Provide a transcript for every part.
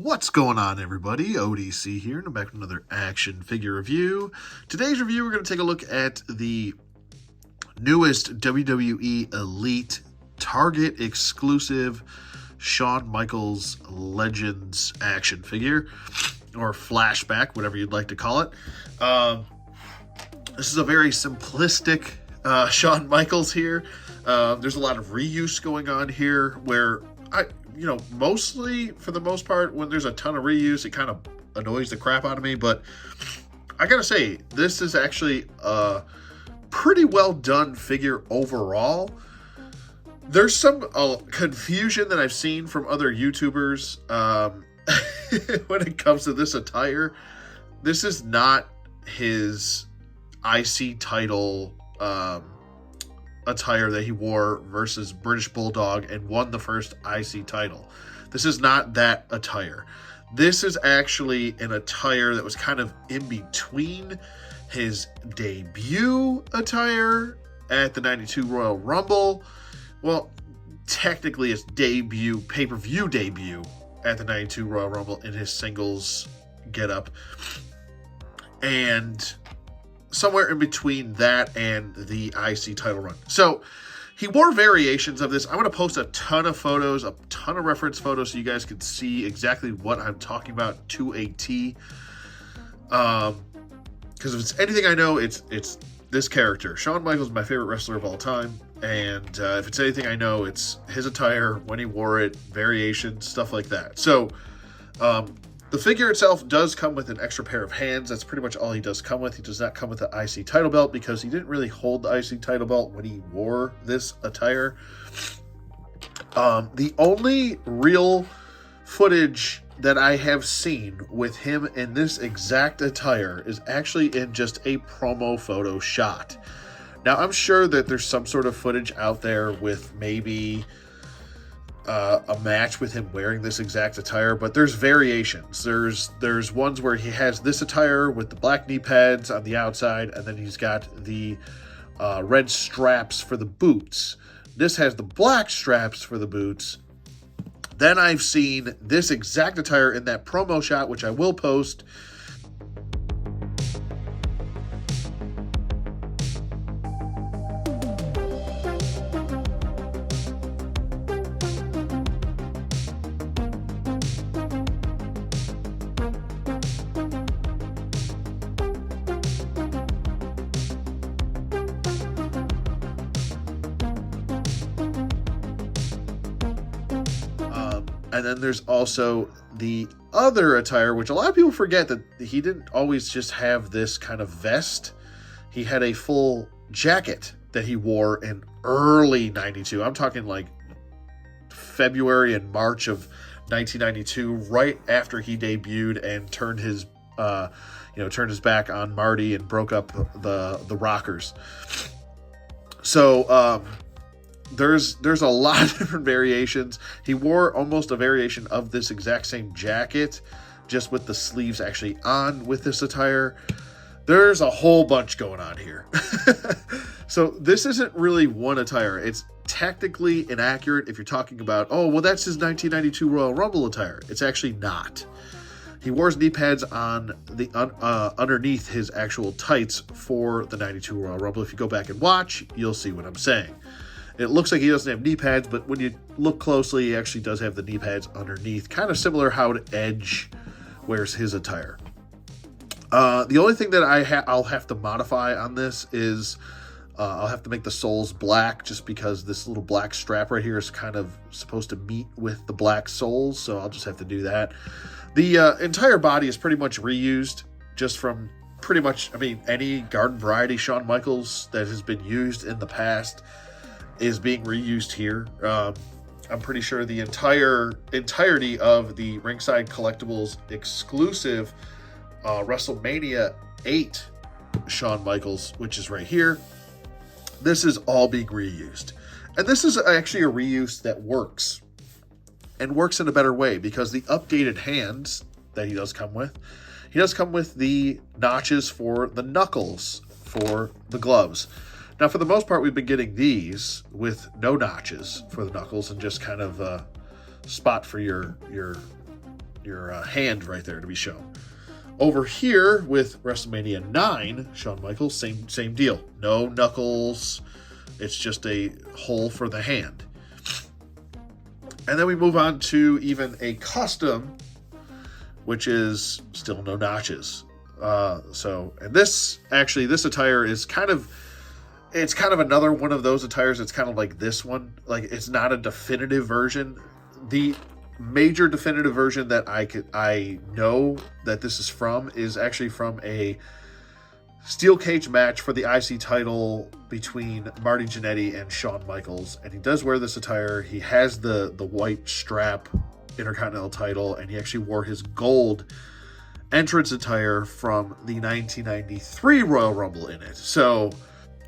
What's going on, everybody? ODC here, and I'm back with another action figure review. Today's review, we're going to take a look at the newest WWE Elite Target Exclusive Shawn Michaels Legends action figure, or flashback, whatever you'd like to call it. This is a very simplistic Shawn Michaels here. There's a lot of reuse going on here where mostly, for the most part, when there's a ton of reuse, it kind of annoys the crap out of me. But I gotta say, this is actually a pretty well done figure overall. There's some confusion that I've seen from other YouTubers when it comes to this attire. This is not his IC title attire that he wore versus British Bulldog and won the first IC title. This is not that attire. This is actually an attire that was kind of in between his debut attire at the 92 Royal Rumble. Well, technically his debut, pay-per-view debut at the 92 Royal Rumble in his singles getup. And somewhere in between that and the IC title run. So he wore variations of this. I'm going to post a ton of photos, a ton of reference photos, so you guys can see exactly what I'm talking about to a T. Because if it's anything I know, it's this character. Shawn Michaels is my favorite wrestler of all time. And if it's anything I know, it's his attire, when he wore it, variations, stuff like that. So the figure itself does come with an extra pair of hands. That's pretty much all he does come with. He does not come with the IC title belt because he didn't really hold the IC title belt when he wore this attire. The only real footage that I have seen with him in this exact attire is actually in just a promo photo shot. Now, I'm sure that there's some sort of footage out there with maybe a match with him wearing this exact attire, but there's variations. There's ones where he has this attire with the black knee pads on the outside, and then he's got the red straps for the boots. This has the black straps for the boots. Then I've seen this exact attire in that promo shot, which I will post. And then there's also the other attire, which a lot of people forget that he didn't always just have this kind of vest. He had a full jacket that he wore in early 92. I'm talking like February and March of 1992, right after he debuted and turned his back on Marty and broke up the Rockers. So there's a lot of different variations. He wore almost a variation of this exact same jacket, just with the sleeves actually on with this attire. There's a whole bunch going on here. So this isn't really one attire. It's technically inaccurate if you're talking about, oh, well, that's his 1992 Royal Rumble attire. It's actually not. He wore his knee pads on the underneath his actual tights for the 92 Royal Rumble. If you go back and watch, you'll see what I'm saying. It looks like he doesn't have knee pads, but when you look closely, he actually does have the knee pads underneath. Kind of similar how Edge wears his attire. The only thing that I'll have to modify on this is I'll have to make the soles black, just because this little black strap right here is kind of supposed to meet with the black soles, so I'll just have to do that. The entire body is pretty much reused, just from pretty much, any garden variety Shawn Michaels that has been used in the past is being reused here. I'm pretty sure the entirety of the Ringside Collectibles exclusive WrestleMania 8 Shawn Michaels, which is right here, this is all being reused. And this is actually a reuse that works, and works in a better way, because the updated hands that he does come with the notches for the knuckles for the gloves. Now, for the most part, we've been getting these with no notches for the knuckles and just kind of a spot for your hand right there to be shown. Over here with WrestleMania 9, Shawn Michaels, same deal. No knuckles. It's just a hole for the hand. And then we move on to even a custom, which is still no notches. And this attire is kind of another one of those attires. It's kind of like this one. Like, it's not a definitive version. The major definitive version that I know that this is from is actually from a steel cage match for the IC title between Marty Jannetty and Shawn Michaels. And he does wear this attire. He has the white strap Intercontinental title, and he actually wore his gold entrance attire from the 1993 Royal Rumble in it. So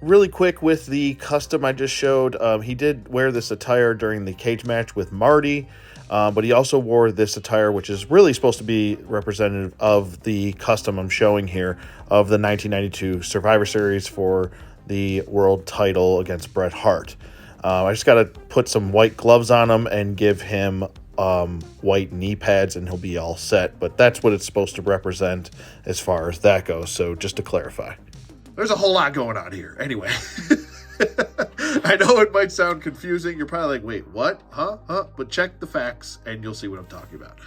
really quick with the custom I just showed, he did wear this attire during the cage match with Marty, but he also wore this attire, which is really supposed to be representative of the custom I'm showing here of the 1992 Survivor Series for the world title against Bret Hart. I just got to put some white gloves on him and give him white knee pads, and he'll be all set. But that's what it's supposed to represent as far as that goes. So just to clarify, there's a whole lot going on here. Anyway, I know it might sound confusing. You're probably like, wait, what? Huh? But check the facts and you'll see what I'm talking about.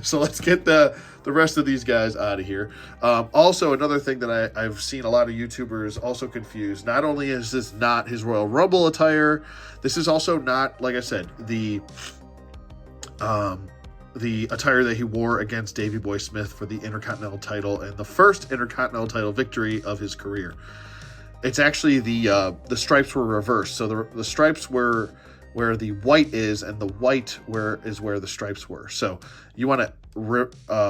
So let's get the rest of these guys out of here. Also, another thing that I've seen a lot of YouTubers also confused. Not only is this not his Royal Rumble attire, this is also not, like I said, the attire that he wore against Davey Boy Smith for the Intercontinental title and the first Intercontinental title victory of his career. It's actually the stripes were reversed. So the stripes were where the white is, and the white is where the stripes were. So you want to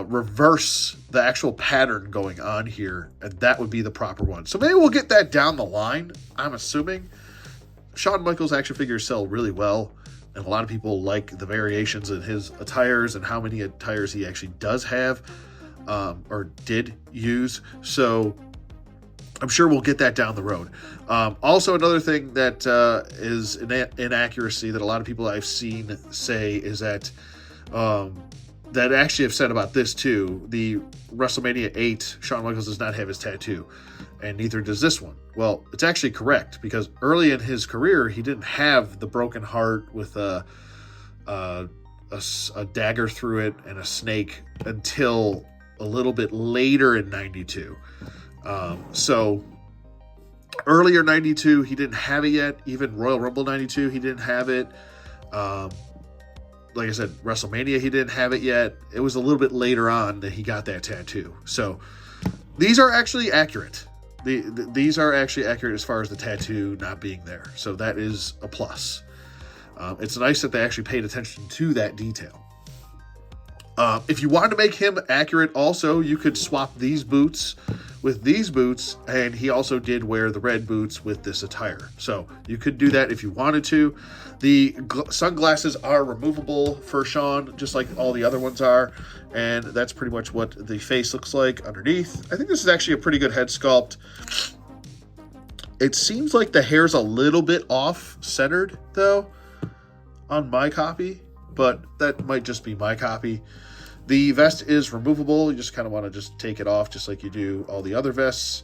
reverse the actual pattern going on here, and that would be the proper one. So maybe we'll get that down the line, I'm assuming. Shawn Michaels action figures sell really well, and a lot of people like the variations in his attires and how many attires he actually does have or did use. So I'm sure we'll get that down the road. Also, another thing that is an inaccuracy that a lot of people I've seen say is that that actually have said about this too. The WrestleMania 8, Shawn Michaels does not have his tattoo, and neither does this one. Well, it's actually correct, because early in his career, he didn't have the broken heart with a dagger through it and a snake until a little bit later in 92. So earlier 92, he didn't have it yet. Even Royal Rumble 92, he didn't have it. Like I said, WrestleMania, he didn't have it yet. It was a little bit later on that he got that tattoo. So these are actually accurate. These are actually accurate as far as the tattoo not being there. So that is a plus. It's nice that they actually paid attention to that detail. If you wanted to make him accurate also, you could swap these boots with these boots, and he also did wear the red boots with this attire. So you could do that if you wanted to. The sunglasses are removable for Shawn, just like all the other ones are, and that's pretty much what the face looks like underneath. I think this is actually a pretty good head sculpt. It seems like the hair's a little bit off-centered, though, on my copy, but that might just be my copy. The vest is removable. You just kind of want to just take it off, just like you do all the other vests.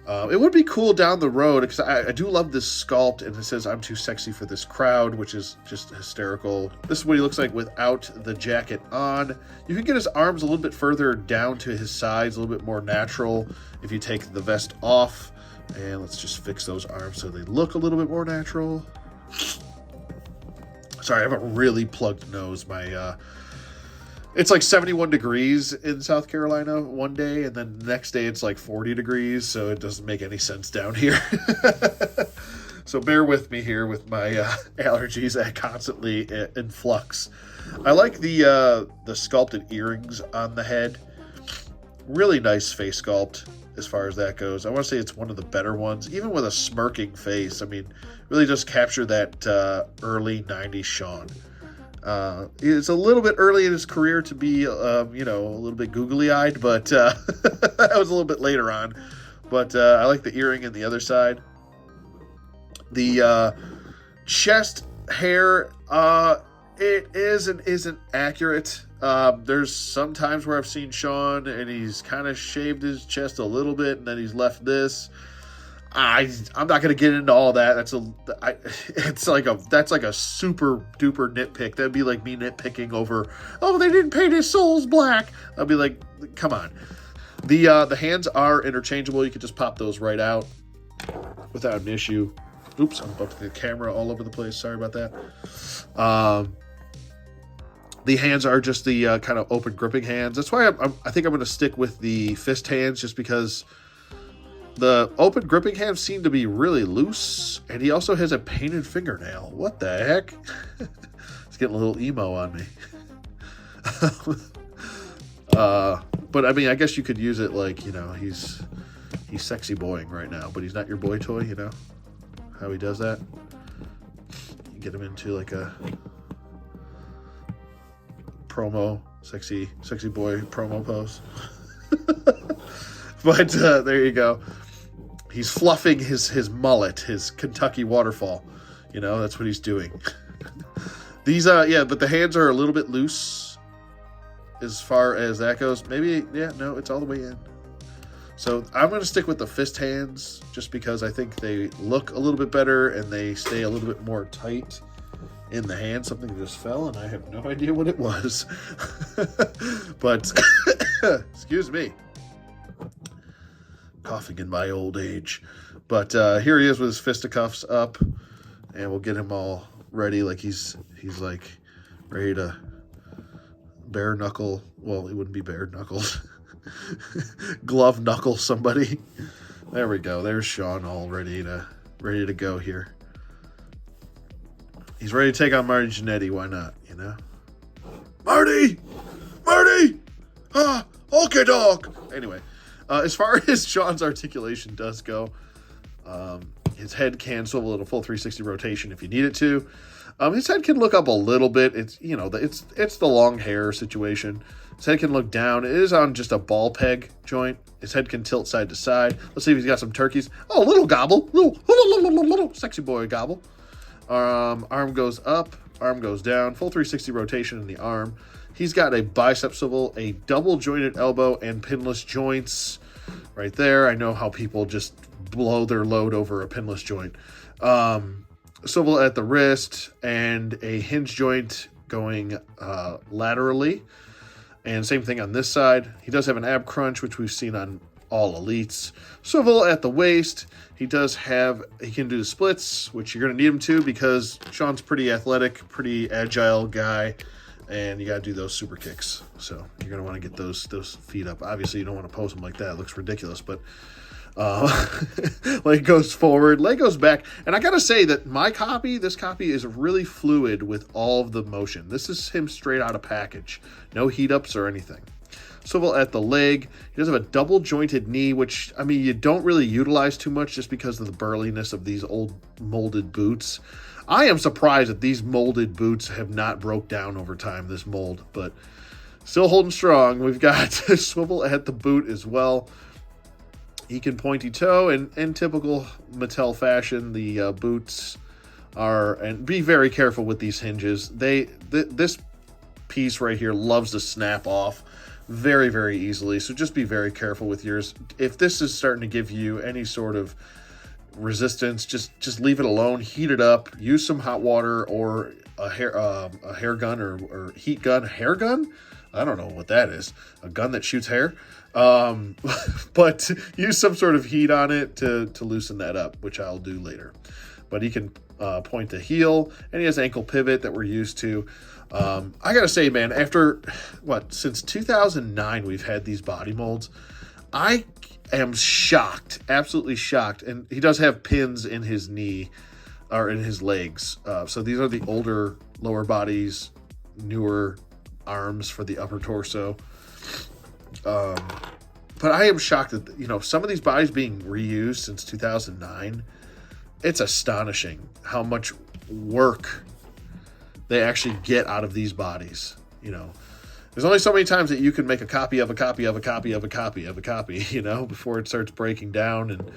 It would be cool down the road, because I do love this sculpt, and it says, "I'm too sexy for this crowd," which is just hysterical. This is what he looks like without the jacket on. You can get his arms a little bit further down to his sides, a little bit more natural if you take the vest off. And let's just fix those arms so they look a little bit more natural. Sorry, I have a really plugged nose. It's like 71 degrees in South Carolina one day, and then the next day it's like 40 degrees, so it doesn't make any sense down here. So bear with me here with my allergies that constantly in flux. I like the sculpted earrings on the head. Really nice face sculpt as far as that goes. I want to say it's one of the better ones, even with a smirking face. I mean, really does capture that early 90s Shawn. It's a little bit early in his career to be, a little bit googly-eyed, but that was a little bit later on. But I like the earring in the other side. The chest hair, it is and isn't accurate. There's some times where I've seen Shawn and he's kind of shaved his chest a little bit and then he's left this. I'm not going to get into all that. That's like a super duper nitpick. That'd be like me nitpicking over, oh, they didn't paint his soles black. I'd be like, come on. The hands are interchangeable. You could just pop those right out without an issue. Oops, I'm bumping the camera all over the place. Sorry about that. The hands are just the kind of open gripping hands. That's why I think I'm going to stick with the fist hands, just because the open gripping hands seem to be really loose, and he also has a painted fingernail. What the heck? It's getting a little emo on me. But I mean, I guess you could use it like, you know, he's sexy boying right now, but he's not your boy toy, you know? How he does that. You get him into like a promo, sexy boy promo pose. But there you go. He's fluffing his mullet, his Kentucky waterfall. You know, that's what he's doing. These, yeah, but the hands are a little bit loose as far as that goes. Maybe, yeah, no, it's all the way in. So I'm going to stick with the fist hands just because I think they look a little bit better and they stay a little bit more tight in the hand. Something just fell and I have no idea what it was. But, excuse me. Coughing in my old age. But here he is with his fisticuffs up, and we'll get him all ready, like he's like ready to bare knuckle. Well, it wouldn't be bare knuckles. Glove knuckle somebody. There we go. There's Shawn all ready to go here. He's ready to take on Marty Jannetty. Why not? You know, Marty. Okay, dog. Anyway. As far as Shawn's articulation does go, his head can swivel at a full 360 rotation if you need it to. His head can look up a little bit. It's, you know, it's the long hair situation. His head can look down. It is on just a ball peg joint. His head can tilt side to side. Let's see if he's got some turkeys. Oh, little gobble. Little sexy boy gobble. Arm goes up. Arm goes down. Full 360 rotation in the arm. He's got a bicep swivel, a double jointed elbow, and pinless joints right there. I know how people just blow their load over a pinless joint. Swivel at the wrist and a hinge joint going laterally. And same thing on this side. He does have an ab crunch, which we've seen on all elites. Swivel at the waist. He can do the splits, which you're going to need him to because Shawn's pretty athletic, pretty agile guy. And you got to do those super kicks. So you're going to want to get those feet up. Obviously, you don't want to pose them like that. It looks ridiculous. But leg goes forward, leg goes back. And I got to say that this copy is really fluid with all of the motion. This is him straight out of package. No heat ups or anything. Swivel at the leg. He does have a double jointed knee, which, I mean, you don't really utilize too much just because of the burliness of these old molded boots. I am surprised that these molded boots have not broke down over time, this mold, but still holding strong. We've got swivel at the boot as well. He can pointy toe, and in typical Mattel fashion, the boots are, and be very careful with these hinges. This piece right here loves to snap off very, very easily, so just be very careful with yours. If this is starting to give you any sort of resistance, just leave it alone, heat it up, use some hot water or a hair gun or heat gun. Hair gun? I don't know what that is. A gun that shoots hair? But use some sort of heat on it to loosen that up, which I'll do later. But he can point to heel, and he has ankle pivot that we're used to. I gotta say, man, after since 2009 we've had these body molds. I am shocked, absolutely shocked. And he does have pins in his knee or in his legs. So these are the older lower bodies, newer arms for the upper torso. But I am shocked that, you know, some of these bodies being reused since 2009. It's astonishing how much work they actually get out of these bodies, you know. There's only so many times that you can make a copy of a copy of a copy of a copy of a copy, you know, before it starts breaking down and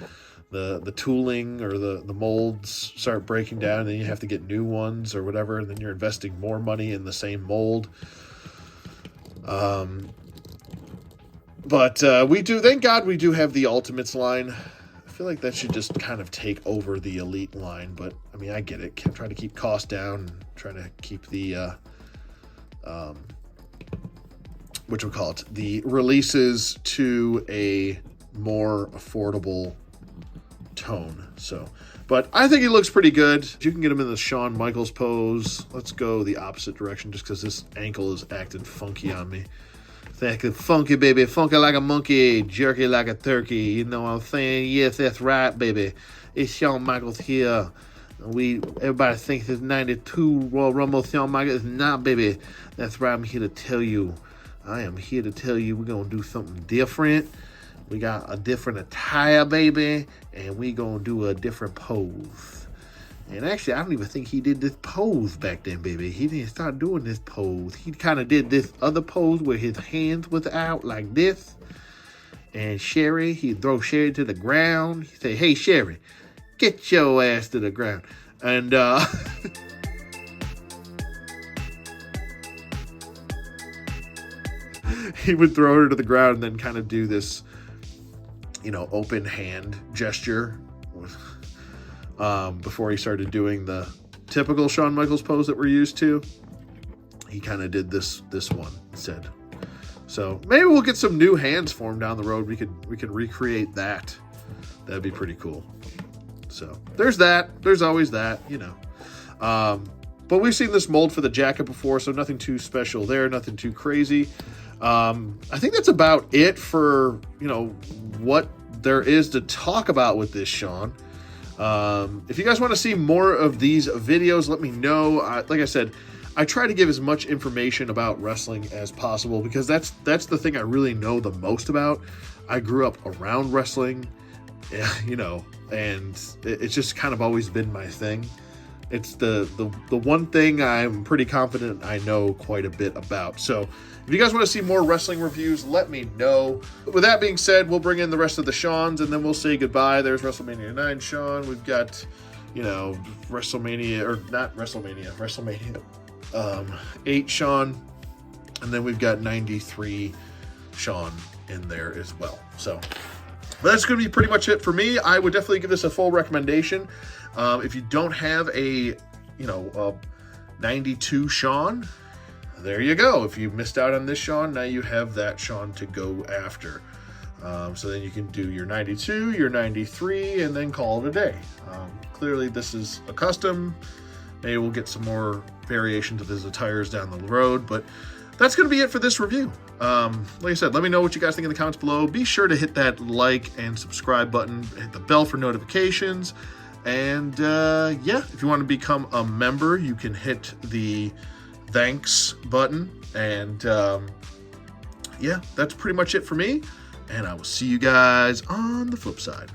the tooling or the molds start breaking down, and then you have to get new ones or whatever, and then you're investing more money in the same mold. But we do, thank God we do have the Ultimates line. I feel like that should just kind of take over the Elite line, but I mean, I get it. Trying to keep costs down and trying to keep the the releases to a more affordable tone. So, but I think he looks pretty good. You can get him in the Shawn Michaels pose. Let's go the opposite direction just because this ankle is acting funky on me. It's acting funky, baby. Funky like a monkey, jerky like a turkey. You know what I'm saying? Yes, that's right, baby. It's Shawn Michaels here. Everybody thinks it's 92 Royal Rumble. Shawn Michaels is not, baby. That's right. I'm here to tell you. I am here to tell you we're going to do something different. We got a different attire, baby, and we going to do a different pose. And actually, I don't even think he did this pose back then, baby. He didn't start doing this pose. He kind of did this other pose where his hands was out like this. And Sherry, he'd throw Sherry to the ground. He'd say, hey, Sherry, get your ass to the ground. And, he would throw her to the ground and then kind of do this, open hand gesture before he started doing the typical Shawn Michaels pose that we're used to. He kind of did this one instead. So maybe we'll get some new hands for him down the road. We could recreate that. That'd be pretty cool. So there's that. There's always that, But we've seen this mold for the jacket before, so nothing too special there, nothing too crazy. I think that's about it for, what there is to talk about with this Shawn. If you guys want to see more of these videos, let me know. Like I said, I try to give as much information about wrestling as possible because that's the thing I really know the most about. I grew up around wrestling, and it's just kind of always been my thing. It's the one thing I'm pretty confident I know quite a bit about. So if you guys want to see more wrestling reviews, let me know. With that being said, we'll bring in the rest of the Shawns, and then we'll say goodbye. There's WrestleMania 9 Shawn. We've got, WrestleMania 8 Shawn. And then we've got 93 Shawn in there as well. So but that's going to be pretty much it for me. I would definitely give this a full recommendation. If you don't have a 92 Shawn, there you go. If you missed out on this Shawn, now you have that Shawn to go after. So then you can do your 92, your 93, and then call it a day. Clearly, this is a custom. Maybe we'll get some more variations of his attires down the road, but that's going to be it for this review. Like I said, let me know what you guys think in the comments below. Be sure to hit that like and subscribe button, hit the bell for notifications. And if you want to become a member, you can hit the thanks button. And that's pretty much it for me. And I will see you guys on the flip side.